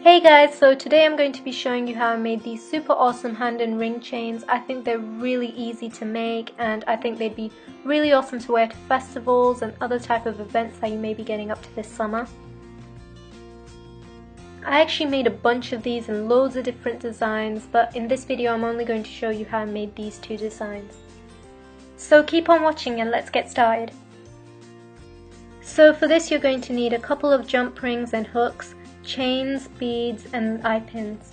Hey guys, so today I'm going to be showing you how I made these super awesome hand and ring chains. I think they're really easy to make and I think they'd be really awesome to wear to festivals and other type of events that you may be getting up to this summer. I actually made a bunch of these in loads of different designs, but in this video I'm only going to show you how I made these two designs. So keep on watching and let's get started. So for this you're going to need a couple of jump rings and hooks, chains, beads and eye pins.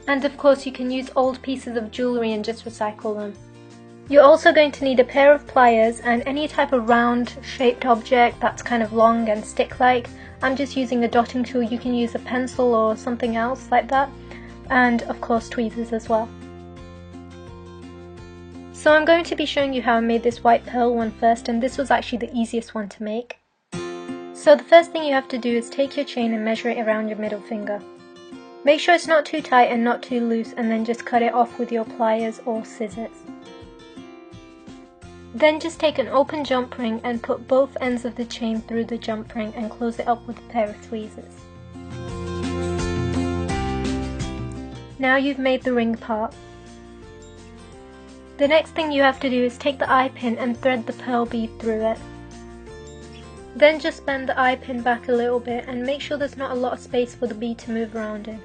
And of course you can use old pieces of jewellery and just recycle them. You're also going to need a pair of pliers and any type of round shaped object that's kind of long and stick like. I'm just using a dotting tool, you can use a pencil or something else like that, and of course tweezers as well. So I'm going to be showing you how I made this white pearl one first, and this was actually the easiest one to make. So the first thing you have to do is take your chain and measure it around your middle finger. Make sure it's not too tight and not too loose, and then just cut it off with your pliers or scissors. Then just take an open jump ring and put both ends of the chain through the jump ring and close it up with a pair of tweezers. Now you've made the ring part. The next thing you have to do is take the eye pin and thread the pearl bead through it. Then just bend the eye pin back a little bit and make sure there's not a lot of space for the bead to move around in.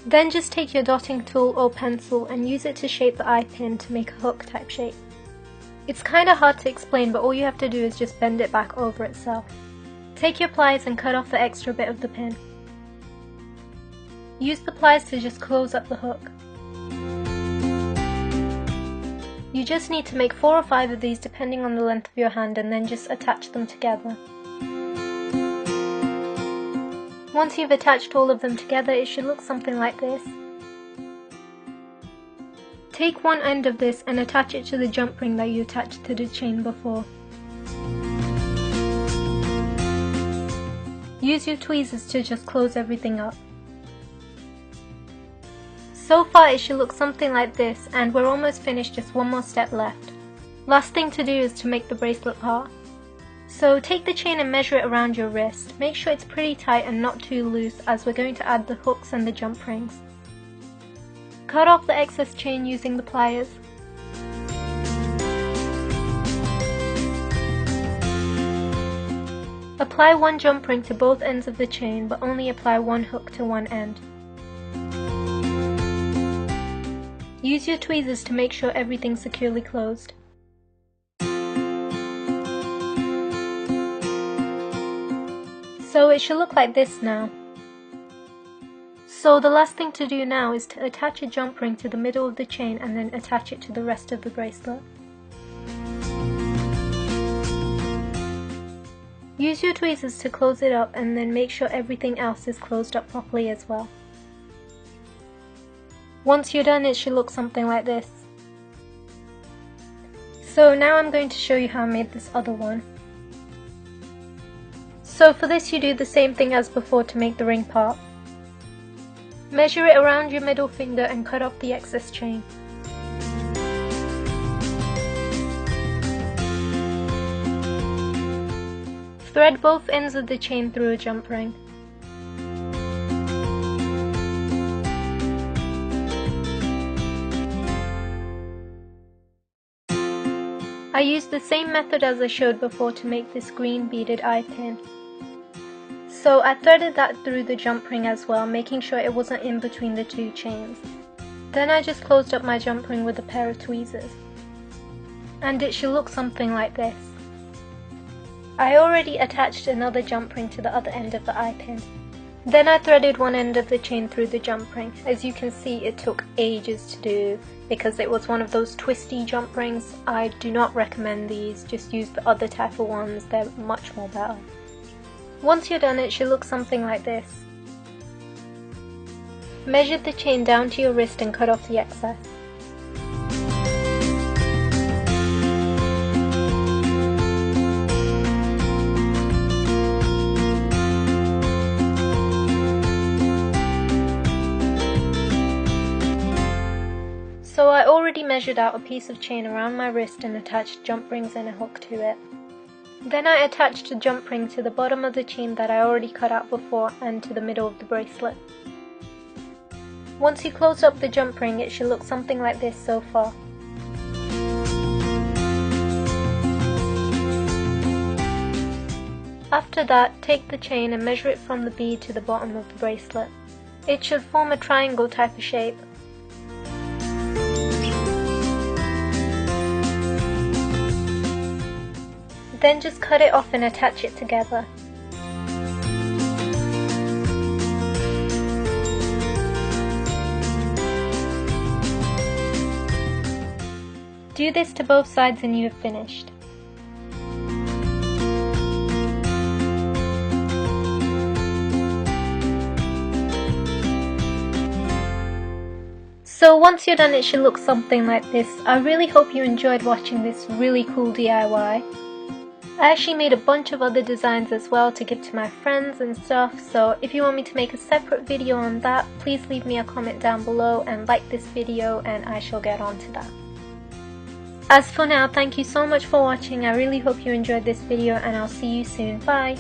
Then just take your dotting tool or pencil and use it to shape the eye pin to make a hook type shape. It's kinda hard to explain, but all you have to do is just bend it back over itself. Take your pliers and cut off the extra bit of the pin. Use the pliers to just close up the hook. You just need to make 4 or 5 of these depending on the length of your hand, and then just attach them together. Once you've attached all of them together, it should look something like this. Take one end of this and attach it to the jump ring that you attached to the chain before. Use your tweezers to just close everything up. So far it should look something like this, and we're almost finished, just one more step left. Last thing to do is to make the bracelet part. So take the chain and measure it around your wrist. Make sure it's pretty tight and not too loose, as we're going to add the hooks and the jump rings. Cut off the excess chain using the pliers. Apply one jump ring to both ends of the chain, but only apply one hook to one end. Use your tweezers to make sure everything's securely closed. So it should look like this now. So the last thing to do now is to attach a jump ring to the middle of the chain and then attach it to the rest of the bracelet. Use your tweezers to close it up and then make sure everything else is closed up properly as well. Once you're done, it should look something like this. So now I'm going to show you how I made this other one. So for this you do the same thing as before to make the ring part. Measure it around your middle finger and cut off the excess chain. Thread both ends of the chain through a jump ring. I used the same method as I showed before to make this green beaded eye pin. So I threaded that through the jump ring as well, making sure it wasn't in between the two chains. Then I just closed up my jump ring with a pair of tweezers. And it should look something like this. I already attached another jump ring to the other end of the eye pin. Then I threaded one end of the chain through the jump ring. As you can see, it took ages to do because it was one of those twisty jump rings. I do not recommend these, just use the other type of ones, they're much more better. Once you're done, it should look something like this. Measure the chain down to your wrist and cut off the excess. So I already measured out a piece of chain around my wrist and attached jump rings and a hook to it. Then I attached the jump ring to the bottom of the chain that I already cut out before and to the middle of the bracelet. Once you close up the jump ring, it should look something like this so far. After that, take the chain and measure it from the bead to the bottom of the bracelet. It should form a triangle type of shape. Then just cut it off and attach it together. Do this to both sides and you have finished. So once you're done, it should look something like this. I really hope you enjoyed watching this really cool DIY. I actually made a bunch of other designs as well to give to my friends and stuff, so if you want me to make a separate video on that, please leave me a comment down below and like this video and I shall get on to that. As for now, thank you so much for watching. I really hope you enjoyed this video and I'll see you soon. Bye!